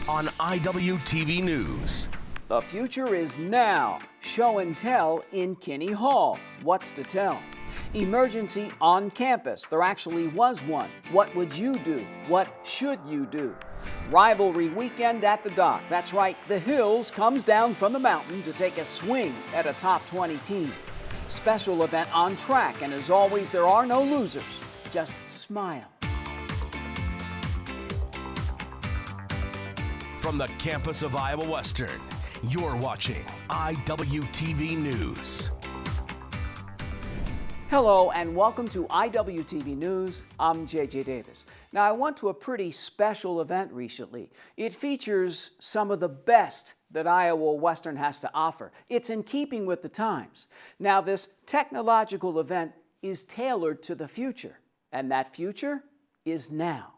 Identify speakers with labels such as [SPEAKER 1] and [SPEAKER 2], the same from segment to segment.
[SPEAKER 1] on Iwtv News.
[SPEAKER 2] The future is now. Show and tell in Kinney Hall. What's to tell? Emergency on campus. There actually was one. What would you do? What should you do? Rivalry weekend at the dock. That's right, the Hills comes down from the mountain to take a swing at a top 20 team. Special event on track, and as always, there are no losers. Just smile.
[SPEAKER 1] From the campus of Iowa Western, you're watching Iwtv News.
[SPEAKER 2] Hello and welcome to Iwtv News. I'm JJ Davis. Now, I went to a pretty special event recently. It features some of the best that Iowa Western has to offer. It's in keeping with the times. Now, this technological event is tailored to the future, and that future is now.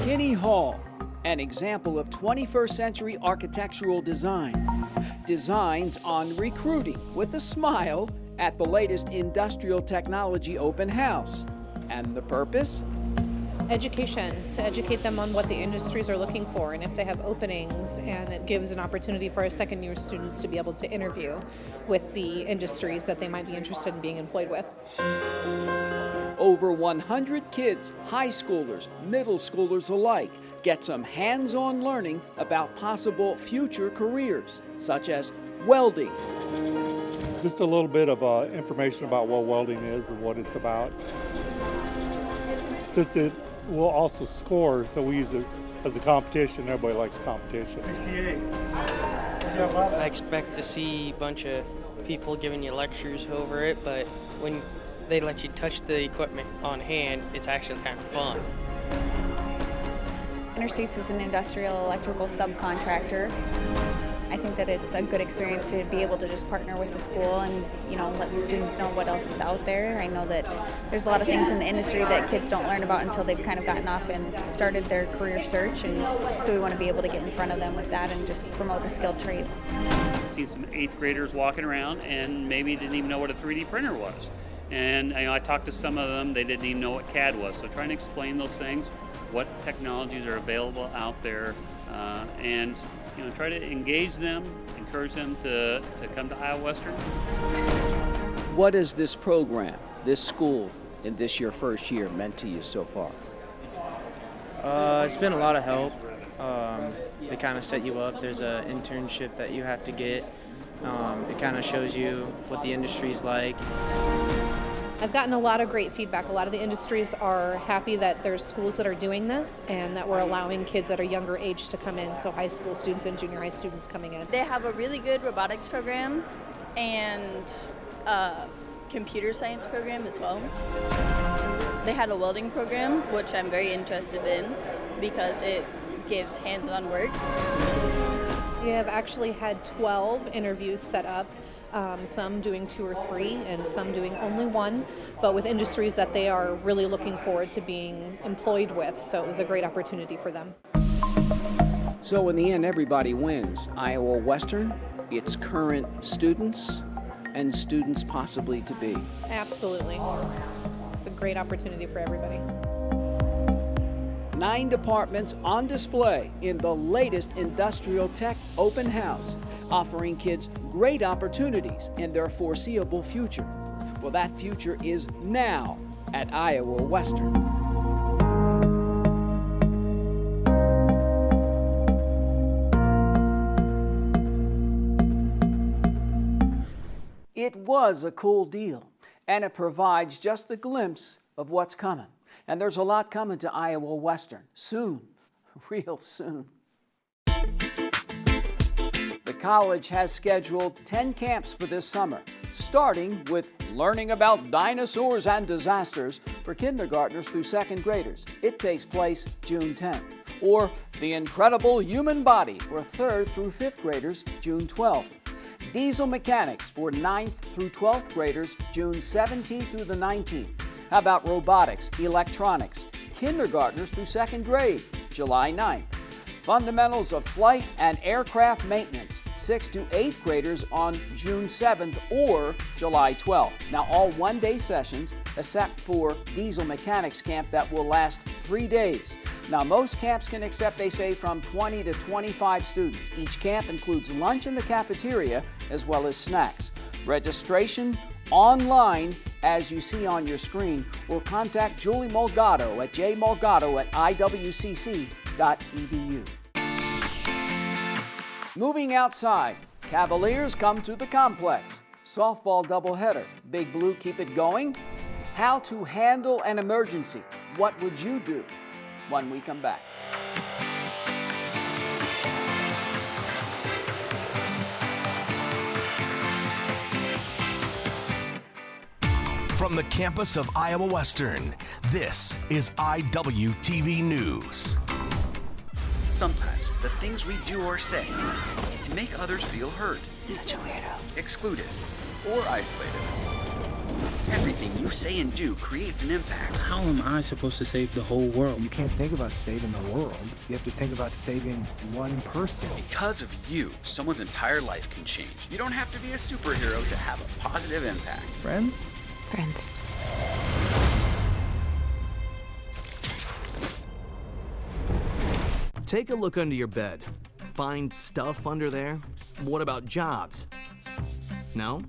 [SPEAKER 2] Kinney Hall, an example of 21st century architectural design. Designs on recruiting with a smile at the latest industrial technology open house. And the purpose?
[SPEAKER 3] Education, to educate them on what the industries are looking for and if they have openings, and it gives an opportunity for our second-year students to be able to interview with the industries that they might be interested in being employed with.
[SPEAKER 2] Over 100 kids, high schoolers, middle schoolers alike, get some hands-on learning about possible future careers, such as welding.
[SPEAKER 4] Just a little bit of information about what welding is and what it's about. Since it will also score, so we use it as a competition. Everybody likes competition.
[SPEAKER 5] 68. I expect to see a bunch of people giving you lectures over it, but when they let you touch the equipment on hand, it's actually kind of fun.
[SPEAKER 6] Interstates is an industrial electrical subcontractor. I think that it's a good experience to be able to just partner with the school and, let the students know what else is out there. I know that there's a lot of things in the industry that kids don't learn about until they've kind of gotten off and started their career search, and so we want to be able to get in front of them with that and just promote the skilled trades.
[SPEAKER 7] I've seen some 8th graders walking around and maybe didn't even know what a 3D printer was. And I talked to some of them, they didn't even know what CAD was. So trying to explain those things, what technologies are available out there, and try to engage them, encourage them to come to Iowa Western.
[SPEAKER 2] What has this program, this school, in this your first year meant to you so far?
[SPEAKER 8] It's been a lot of help. They kind of set you up. There's an internship that you have to get. It kind of shows you what the industry's like.
[SPEAKER 3] I've gotten a lot of great feedback. A lot of the industries are happy that there's schools that are doing this and that we're allowing kids at a younger age to come in, so high school students and junior high students coming in.
[SPEAKER 9] They have a really good robotics program and a computer science program as well. They had a welding program, which I'm very interested in because it gives hands-on work.
[SPEAKER 3] We have actually had 12 interviews set up, some doing 2 or 3 and some doing only 1, but with industries that they are really looking forward to being employed with, so it was a great opportunity for them.
[SPEAKER 2] So in the end, everybody wins. Iowa Western, its current students, and students possibly to be.
[SPEAKER 3] Absolutely. It's a great opportunity for everybody.
[SPEAKER 2] 9 departments on display in the latest industrial tech open house, offering kids great opportunities in their foreseeable future. Well, that future is now at Iowa Western. It was a cool deal, and it provides just a glimpse of what's coming. And there's a lot coming to Iowa Western soon, real soon. The college has scheduled 10 camps for this summer, starting with learning about dinosaurs and disasters for kindergartners through 2nd graders. It takes place June 10th. Or the incredible human body for 3rd through 5th graders, June 12th. Diesel mechanics for 9th through 12th graders, June 17th through the 19th. How about robotics, electronics, kindergartners through 2nd grade, July 9th. Fundamentals of flight and aircraft maintenance, 6th to 8th graders on June 7th or July 12th. Now, all one-day sessions, except for Diesel Mechanics Camp that will last 3 days. Now, most camps can accept, they say, from 20 to 25 students. Each camp includes lunch in the cafeteria as well as snacks. Registration online, as you see on your screen, or contact Julie Mulgado at jmulgado@iwcc.edu. Moving outside, Cavaliers come to the complex. Softball doubleheader. Big Blue keep it going? How to handle an emergency. What would you do when we come back?
[SPEAKER 1] From the campus of Iowa Western, this is IWTV News.
[SPEAKER 10] Sometimes the things we do or say can make others feel hurt, excluded, or isolated. Everything you say and do creates an impact.
[SPEAKER 11] How am I supposed to save the whole world?
[SPEAKER 12] You can't think about saving the world. You have to think about saving one person.
[SPEAKER 10] Because of you, someone's entire life can change. You don't have to be a superhero to have a positive impact.
[SPEAKER 12] Friends?
[SPEAKER 13] Friends.
[SPEAKER 14] Take a look under your bed. Find stuff under there? What about jobs? No?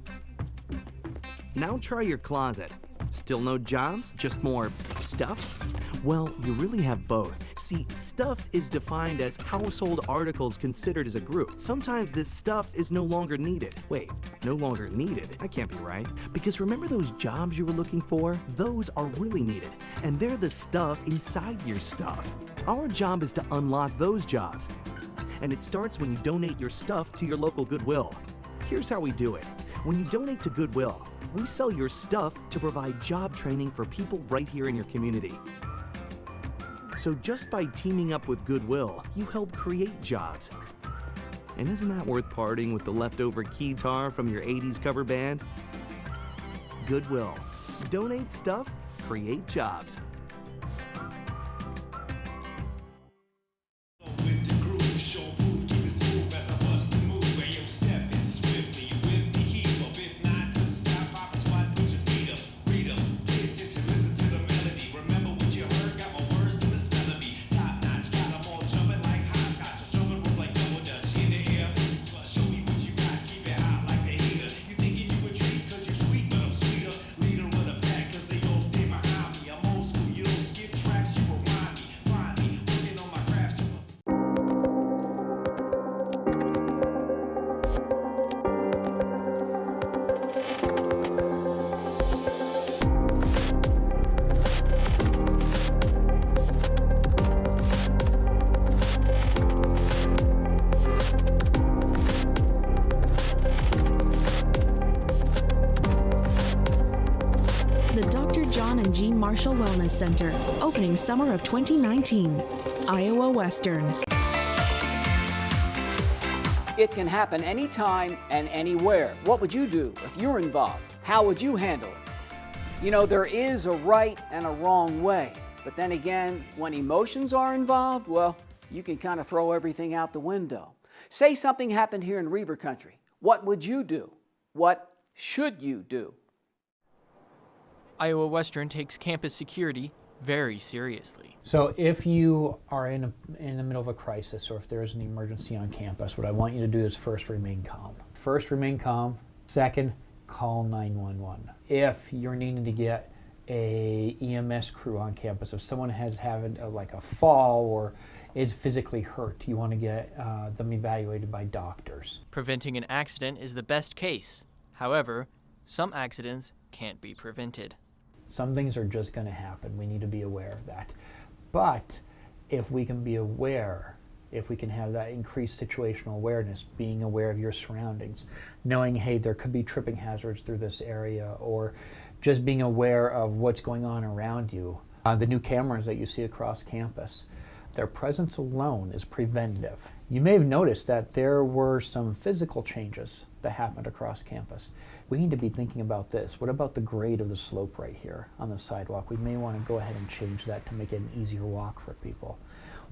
[SPEAKER 14] Now try your closet. Still no jobs? Just more stuff? Well, you really have both. See, stuff is defined as household articles considered as a group. Sometimes this stuff is no longer needed. Wait, no longer needed? That can't be right. Because remember those jobs you were looking for? Those are really needed, and they're the stuff inside your stuff. Our job is to unlock those jobs, and it starts when you donate your stuff to your local Goodwill. Here's how we do it. When you donate to Goodwill, we sell your stuff to provide job training for people right here in your community. So just by teaming up with Goodwill, you help create jobs. And isn't that worth parting with the leftover keytar from your 80s cover band? Goodwill. Donate stuff, create jobs.
[SPEAKER 13] Marshall Wellness Center, opening summer of 2019. Iowa Western.
[SPEAKER 2] It can happen anytime and anywhere. What would you do if you're involved? How would you handle it? You know, there is a right and a wrong way. But then again, when emotions are involved, well, you can kind of throw everything out the window. Say something happened here in Reaver Country. What would you do? What should you do?
[SPEAKER 15] Iowa Western takes campus security very seriously.
[SPEAKER 16] So if you are in the middle of a crisis or if there's an emergency on campus, what I want you to do is first remain calm. First, remain calm. Second, call 911. If you're needing to get a EMS crew on campus, if someone has had like a fall or is physically hurt, you want to get them evaluated by doctors.
[SPEAKER 15] Preventing an accident is the best case. However, some accidents can't be prevented.
[SPEAKER 16] Some things are just going to happen. We need to be aware of that. But if we can be aware, if we can have that increased situational awareness, being aware of your surroundings, knowing, hey, there could be tripping hazards through this area, or just being aware of what's going on around you. The new cameras that you see across campus, Their presence alone is preventative. You may have noticed that there were some physical changes that happened across campus. We need to be thinking about this. What about the grade of the slope right here on the sidewalk? We may want to go ahead and change that to make it an easier walk for people.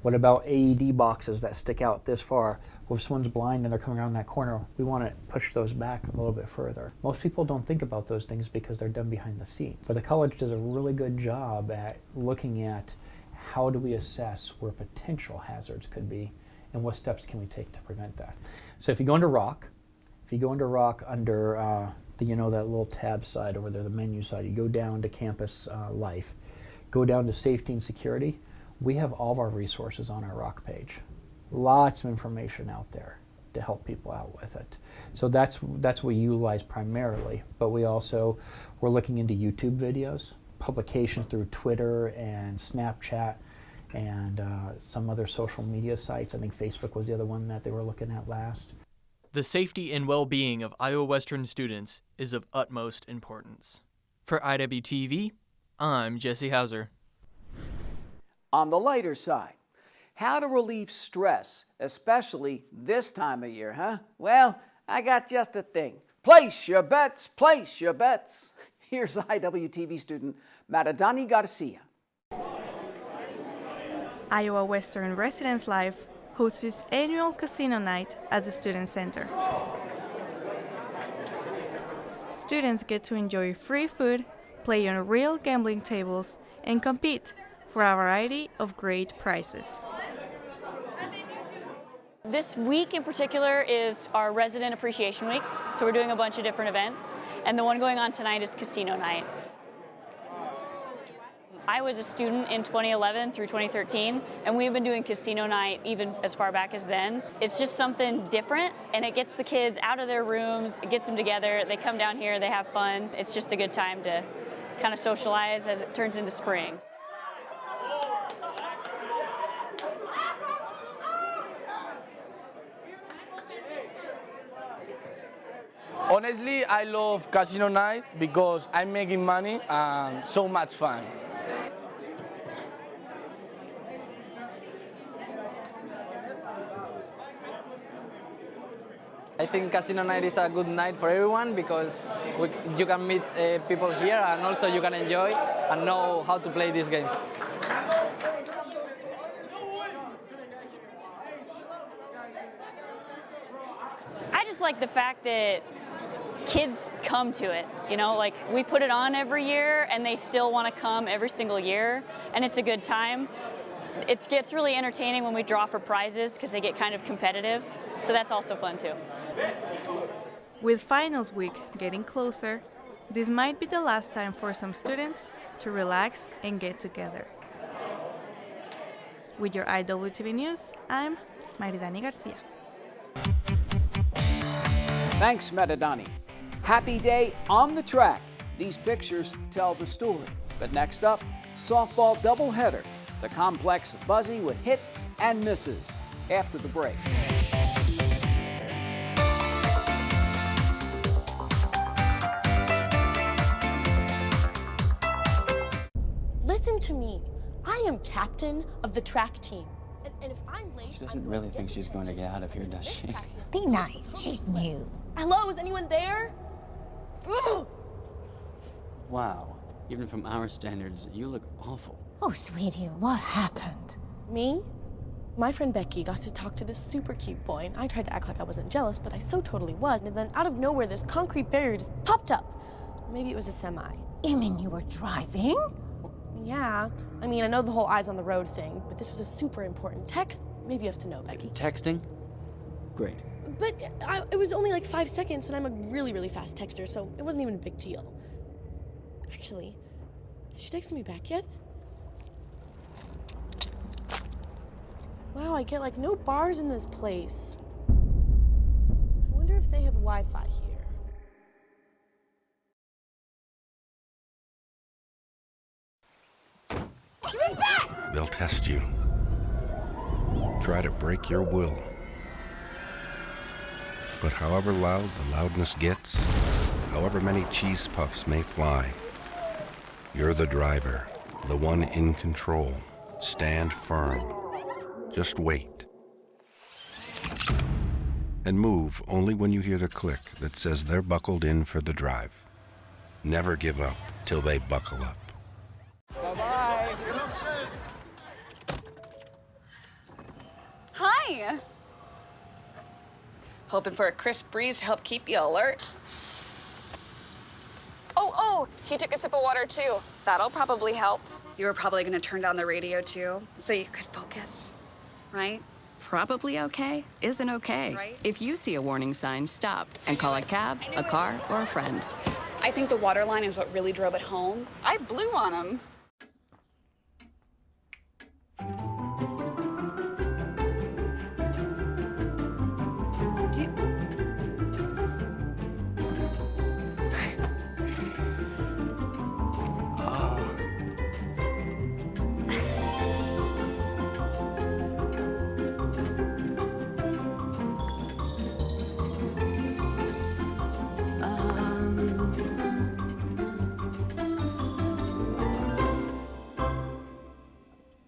[SPEAKER 16] What about AED boxes that stick out this far? Well, if someone's blind and they're coming around that corner, we want to push those back a little bit further. Most people don't think about those things because they're done behind the scenes. But the college does a really good job at looking at how do we assess where potential hazards could be and what steps can we take to prevent that. So if you go into rock under the, that little tab side over there, the menu side, you go down to campus life, go down to safety and security. We have all of our resources on our rock page. Lots of information out there to help people out with it. So that's what we utilize primarily, but we're looking into YouTube videos, publications through Twitter and Snapchat, and some other social media sites. I think Facebook was the other one that they were looking at last.
[SPEAKER 15] The safety and well-being of Iowa Western students is of utmost importance. For Iwtv, I'm Jesse Hauser.
[SPEAKER 2] On the lighter side, how to relieve stress, especially this time of year, huh? Well, I got just a thing. Place your bets, place your bets. Here's Iwtv student Maridani Garcia.
[SPEAKER 17] Iowa Western Residence Life hosts its annual casino night at the Student Center. Students get to enjoy free food, play on real gambling tables, and compete for a variety of great prizes.
[SPEAKER 18] This week in particular is our Resident Appreciation Week, so we're doing a bunch of different events, and the one going on tonight is Casino Night. I was a student in 2011 through 2013, and we've been doing Casino Night even as far back as then. It's just something different, and it gets the kids out of their rooms, it gets them together, they come down here, they have fun. It's just a good time to kind of socialize as it turns into spring.
[SPEAKER 19] Honestly, I love Casino Night because I'm making money and so much fun.
[SPEAKER 20] I think Casino Night is a good night for everyone because you can meet people here and also you can enjoy and know how to play these games.
[SPEAKER 18] I just like the fact that kids come to it, like we put it on every year and they still want to come every single year, and it's a good time. It gets really entertaining when we draw for prizes because they get kind of competitive, so that's also fun too.
[SPEAKER 17] With finals week getting closer, this might be the last time for some students to relax and get together. With your IWTV News, I'm Maridani Garcia.
[SPEAKER 2] Thanks, Maridani. Happy day on the track. These pictures tell the story. But next up, softball doubleheader. The complex buzzing with hits and misses. After the break.
[SPEAKER 21] Listen to me. I am captain of the track team. And if I'm late,
[SPEAKER 22] she doesn't really think she's going to get out of here, does she?
[SPEAKER 21] Be nice. She's new. Hello, is anyone there? Ugh!
[SPEAKER 22] Wow. Even from our standards, you look awful.
[SPEAKER 21] Oh, sweetie, what happened? Me? My friend Becky got to talk to this super cute boy, and I tried to act like I wasn't jealous, but I so totally was. And then out of nowhere, this concrete barrier just popped up. Maybe it was a semi.
[SPEAKER 23] You mean you were driving?
[SPEAKER 21] Yeah. I mean, I know the whole eyes on the road thing, but this was a super important text. Maybe you have to know, Becky.
[SPEAKER 22] Texting? Great.
[SPEAKER 21] But it was only like 5 seconds, and I'm a really, really fast texter, so it wasn't even a big deal. Actually, has she texted me back yet? Wow, I get like no bars in this place. I wonder if they have Wi-Fi here.
[SPEAKER 24] They'll test you. Try to break your will. But however loud the loudness gets, however many cheese puffs may fly, you're the driver, the one in control. Stand firm. Just wait. And move only when you hear the click that says they're buckled in for the drive. Never give up till they buckle up.
[SPEAKER 4] Bye-bye.
[SPEAKER 5] Hi. Hoping for a crisp breeze to help keep you alert. Oh, he took a sip of water too. That'll probably help. You were probably gonna turn down the radio too, so you could focus, right?
[SPEAKER 6] Probably okay isn't okay.
[SPEAKER 5] Right.
[SPEAKER 6] If you see a warning sign, stop and call a cab, a car, or a friend.
[SPEAKER 5] I think the water line is what really drove it home. I blew on him.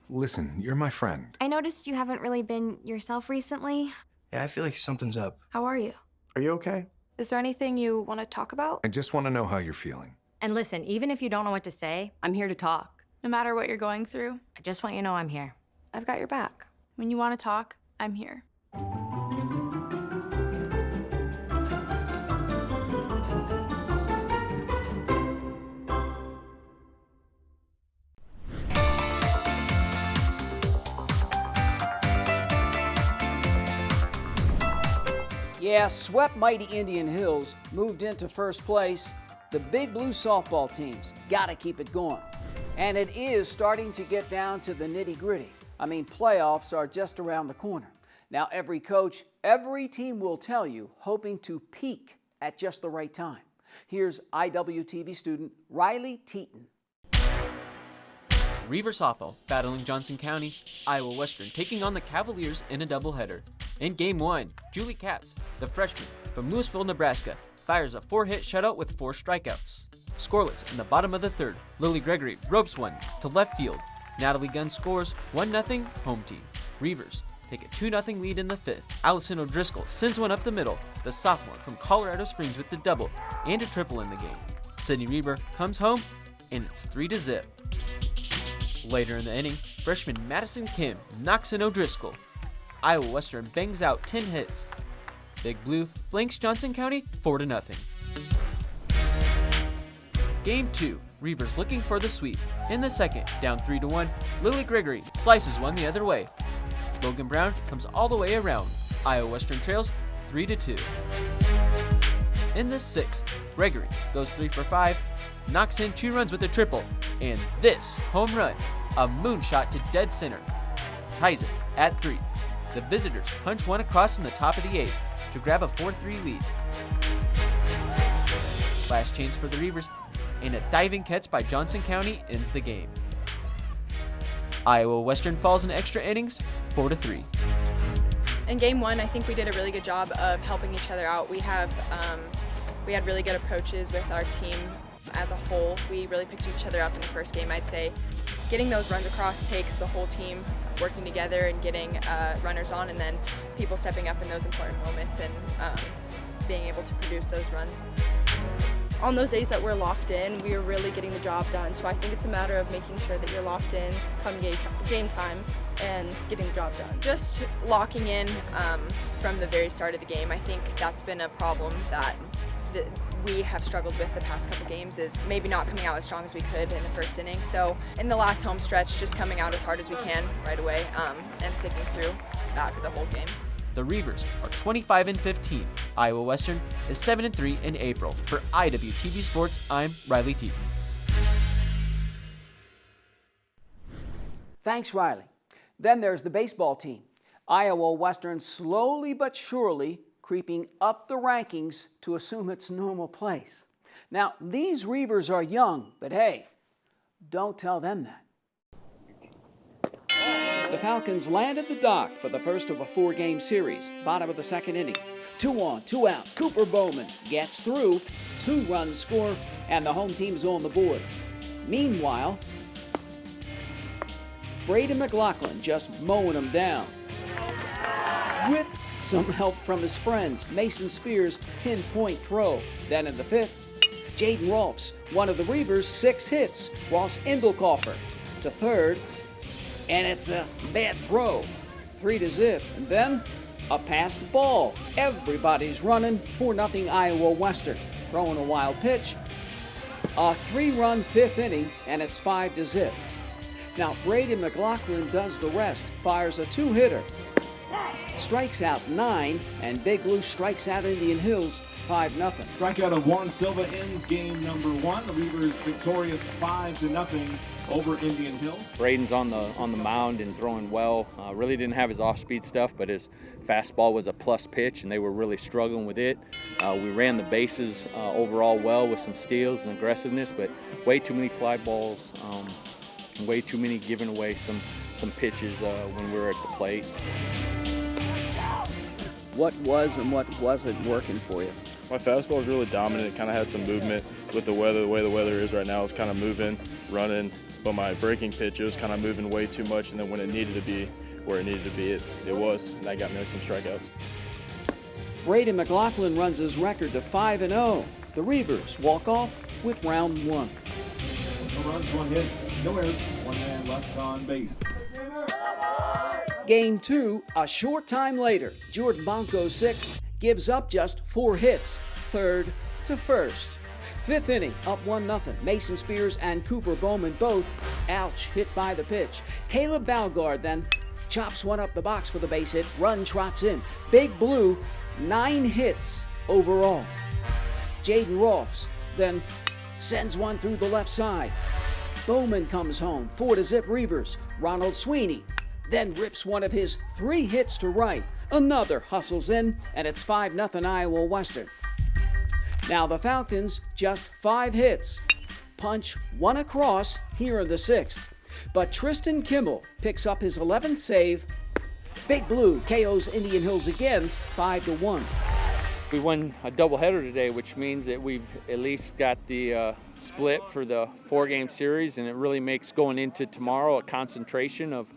[SPEAKER 7] Listen, you're my friend.
[SPEAKER 25] I noticed you haven't really been yourself recently.
[SPEAKER 7] Yeah, I feel like something's up.
[SPEAKER 25] How are you?
[SPEAKER 7] Are you okay?
[SPEAKER 25] Is there anything you want to talk about?
[SPEAKER 7] I just want to know how you're feeling.
[SPEAKER 26] And listen, even if you don't know what to say, I'm here to talk.
[SPEAKER 17] No matter what you're going through,
[SPEAKER 26] I just want you to know I'm here.
[SPEAKER 25] I've got your back.
[SPEAKER 17] when you want to talk, I'm here.
[SPEAKER 2] Yeah, swept mighty Indian Hills, moved into first place. The Big Blue softball teams got to keep it going. And it is starting to get down to the nitty-gritty. I mean, playoffs are just around the corner. Now, every coach, every team will tell you, hoping to peak at just the right time. Here's Iwtv student Riley Teeton.
[SPEAKER 15] Reaver softball battling Johnson County, Iowa Western taking on the Cavaliers in a doubleheader. In Game 1, Julie Katz, the freshman from Louisville, Nebraska, fires a 4-hit shutout with 4 strikeouts. Scoreless in the bottom of the third, Lily Gregory ropes one to left field. Natalie Gunn scores 1-0 home team. Reavers take a 2-0 lead in the fifth. Allison O'Driscoll sends one up the middle, the sophomore from Colorado Springs with the double and a triple in the game. Sydney Reaver comes home, and it's 3-0. Later in the inning, freshman Madison Kim knocks in O'Driscoll. Iowa Western bangs out 10 hits. Big Blue blanks Johnson County 4-0. Game 2, Reavers looking for the sweep. In the second, down 3-1, Lily Gregory slices one the other way. Logan Brown comes all the way around. Iowa Western trails 3-2. In the sixth, Gregory goes 3 for 5, knocks in 2 runs with a triple, and this home run, a moonshot to dead center, ties it at 3. The visitors punch one across in the top of the 8th to grab a 4-3 lead. Last chance for the Reavers, and a diving catch by Johnson County ends the game. Iowa Western falls in extra innings 4-3.
[SPEAKER 3] In Game 1, I think we did a really good job of helping each other out. We had really good approaches with our team as a whole. We really picked each other up in the first game, I'd say. Getting those runs across takes the whole team working together and getting runners on, and then people stepping up in those important moments and being able to produce those runs.
[SPEAKER 27] On those days that we're locked in, we are really getting the job done. So I think it's a matter of making sure that you're locked in come game time and getting the job done.
[SPEAKER 3] Just locking in from the very start of the game. I think that's been a problem that we have struggled with the past couple games, is maybe not coming out as strong as we could in the first inning. So in the last home stretch, just coming out as hard as we can right away and sticking through that for the whole game.
[SPEAKER 15] The Reavers are 25-15. Iowa Western is 7-3 in April. For Iwtv Sports, I'm Riley Teeton.
[SPEAKER 2] Thanks, Riley. Then there's the baseball team. Iowa Western slowly but surely creeping up the rankings to assume its normal place. Now, these Reavers are young, but hey, don't tell them that. The Falcons land at the dock for the first of a 4-game series, bottom of the second inning. 2 on, 2 out. Cooper Bowman gets through, 2 runs score, and the home team's on the board. Meanwhile, Brady McLaughlin just mowing them down. With some help from his friends, Mason Spears' pinpoint throw. Then in the 5th, Jaden Rolfs, one of the Reavers' 6 hits. Ross Indelkoffer to 3rd, and it's a bad throw. 3-0, and then a passed ball. Everybody's running. 4-0 Iowa Western. Throwing a wild pitch. A 3-run 5th inning, and it's 5-0. Now Brady McLaughlin does the rest. Fires a 2-hitter. Strikes out 9, and Big Blue strikes out Indian Hills 5-0.
[SPEAKER 1] Strikeout of Warren Silva ends game number 1. The Reavers victorious 5-0 over Indian Hills.
[SPEAKER 8] Braden's on the mound and throwing well. Really didn't have his off-speed stuff, but his fastball was a plus pitch, and they were really struggling with it. We ran the bases overall well with some steals and aggressiveness, but way too many fly balls, way too many giving away some pitches when we were at the plate.
[SPEAKER 2] What was and what wasn't working for you?
[SPEAKER 9] My fastball was really dominant. It kind of had some movement with the weather. The way the weather is right now, it's kind of moving, running. But my breaking pitch, it was kind of moving way too much. And then when it needed to be where it needed to be, it was. And that got me some strikeouts.
[SPEAKER 2] Brady McLaughlin runs his record to 5-0. The Reavers walk off with round 1.
[SPEAKER 1] No runs, 1 hit, no errors, 1 man left on base.
[SPEAKER 2] Game 2, a short time later. Jordan Bonko 6 gives up just 4 hits, 3rd to 1st. 5th inning, up 1-0. Mason Spears and Cooper Bowman both, ouch, hit by the pitch. Caleb Balgard then chops one up the box for the base hit. Run trots in. Big Blue, 9 hits overall. Jaden Rolfs then sends one through the left side. Bowman comes home, 4-0 Reavers. Ronald Sweeney then rips one of his 3 hits to right. Another hustles in, and it's 5-0 Iowa Western. Now the Falcons, just 5 hits. Punch one across here in the 6th. But Tristan Kimmel picks up his 11th save. Big Blue KOs Indian Hills again, 5-1.
[SPEAKER 8] We won a doubleheader today, which means that we've at least got the split for the 4-game series, and it really makes going into tomorrow a concentration of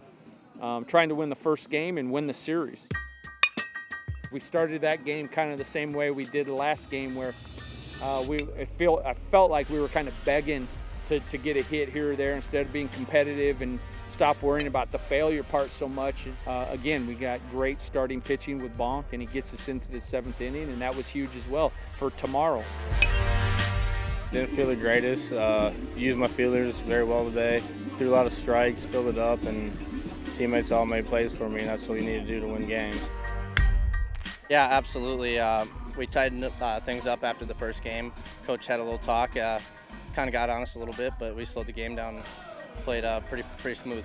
[SPEAKER 8] trying to win the first game and win the series. We started that game kind of the same way we did the last game, where I felt like we were kind of begging to get a hit here or there instead of being competitive and stop worrying about the failure part so much. Again, we got great starting pitching with Bonk, and he gets us into the 7th inning, and that was huge as well for tomorrow.
[SPEAKER 10] Didn't feel the greatest. Used my fielders very well today. Threw a lot of strikes, filled it up, and teammates all made plays for me, and that's what we need to do to win games.
[SPEAKER 11] Yeah, absolutely. We tightened things up after the first game. Coach had a little talk, kind of got on us a little bit, but we slowed the game down and played pretty smooth.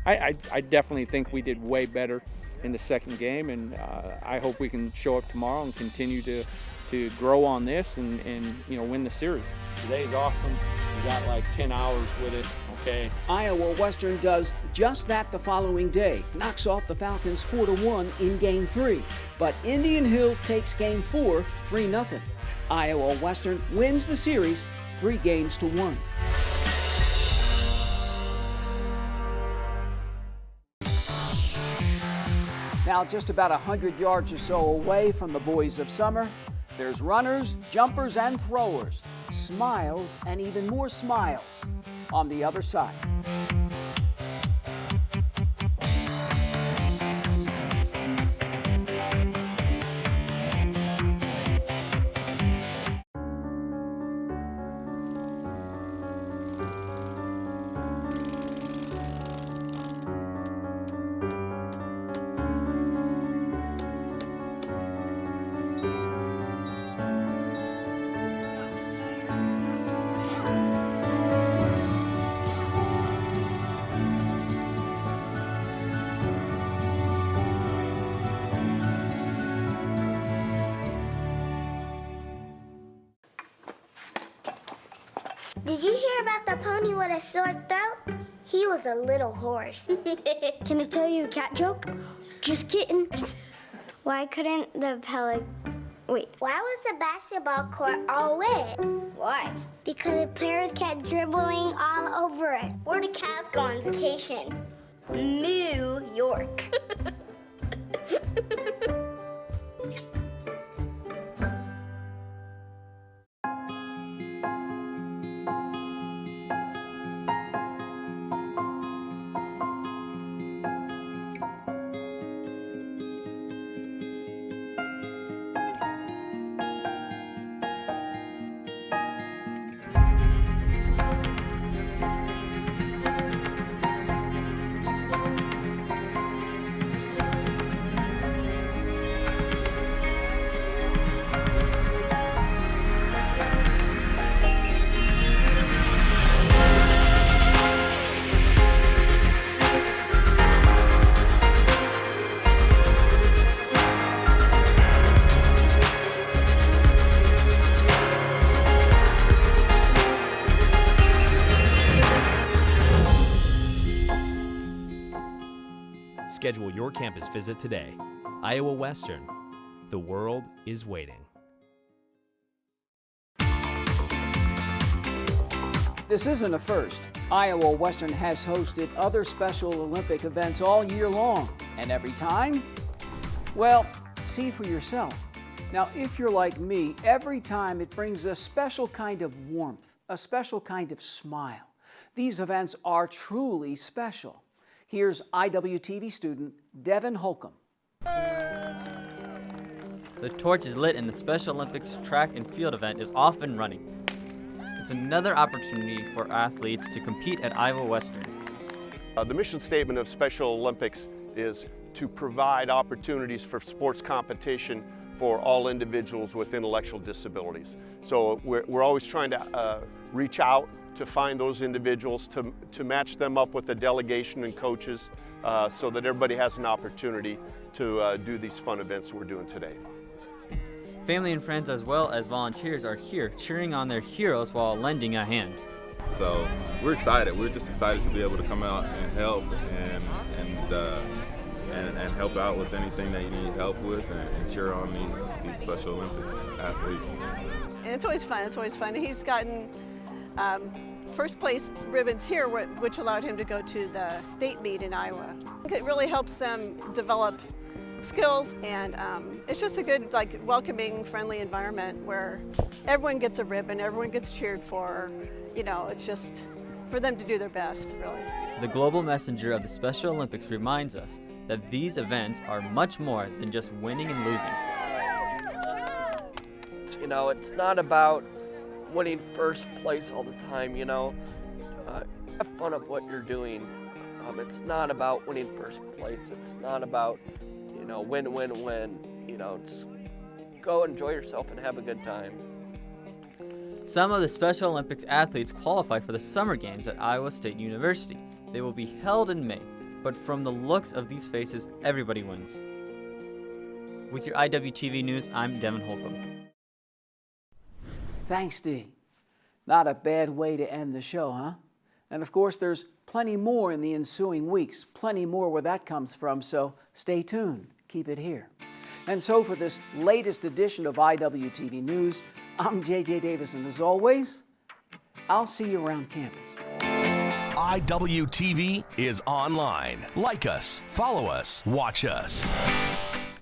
[SPEAKER 8] I definitely think we did way better in the second game, and I hope we can show up tomorrow and continue to grow on this and win the series. Today's awesome. We got like 10 hours with it. Okay.
[SPEAKER 2] Iowa Western does just that the following day, knocks off the Falcons 4-1 in Game 3. But Indian Hills takes Game 4, 3-0. Iowa Western wins the series 3-1. Now, just about 100 yards or so away from the Boys of Summer, there's runners, jumpers, and throwers. Smiles and even more smiles on the other side.
[SPEAKER 12] Did you hear about the pony with a sore throat? He was a little horse. Can I tell you a cat joke? Just kidding. Why couldn't the Wait, why was the basketball court all wet? Why? Because the players kept dribbling all over it. Where did Cavs go on vacation? New York.
[SPEAKER 13] Schedule your campus visit today. Iowa Western. The world is waiting.
[SPEAKER 2] This isn't a first. Iowa Western has hosted other Special Olympic events all year long. And every time, well, see for yourself. Now, if you're like me, every time it brings a special kind of warmth, a special kind of smile. These events are truly special. Here's Iwtv student Devin Holcomb.
[SPEAKER 15] The torch is lit and the Special Olympics track and field event is off and running. It's another opportunity for athletes to compete at Iowa Western.
[SPEAKER 14] The mission statement of Special Olympics is to provide opportunities for sports competition for all individuals with intellectual disabilities. So we're always trying to reach out to find those individuals, to match them up with a delegation and coaches so that everybody has an opportunity to do these fun events we're doing today.
[SPEAKER 15] Family and friends as well as volunteers are here cheering on their heroes while lending a hand.
[SPEAKER 16] So we're excited. We're just excited to be able to come out and help and help out with anything that you need help with and cheer on these Special Olympics athletes.
[SPEAKER 18] And it's always fun. It's always fun. He's gotten first place ribbons here, which allowed him to go to the state meet in Iowa. It really helps them develop skills, and it's just a good, welcoming, friendly environment where everyone gets a ribbon, everyone gets cheered for. You know, it's just for them to do their best, really.
[SPEAKER 15] The global messenger of the Special Olympics reminds us that these events are much more than just winning and losing.
[SPEAKER 19] You know, it's not about winning first place all the time, you know. Have fun of what you're doing. It's not about winning first place. It's not about, you know, win, win, win. You know, just go enjoy yourself and have a good time.
[SPEAKER 15] Some of the Special Olympics athletes qualify for the Summer Games at Iowa State University. They will be held in May, but from the looks of these faces, everybody wins. With your IWTV News, I'm Devin Holcomb.
[SPEAKER 2] Thanks, Dee. Not a bad way to end the show, huh? And of course, there's plenty more in the ensuing weeks, plenty more where that comes from, so stay tuned. Keep it here. And so for this latest edition of IWTV News, I'm JJ Davis, and as always, I'll see you around campus.
[SPEAKER 20] IWTV is online. Like us, follow us, watch us.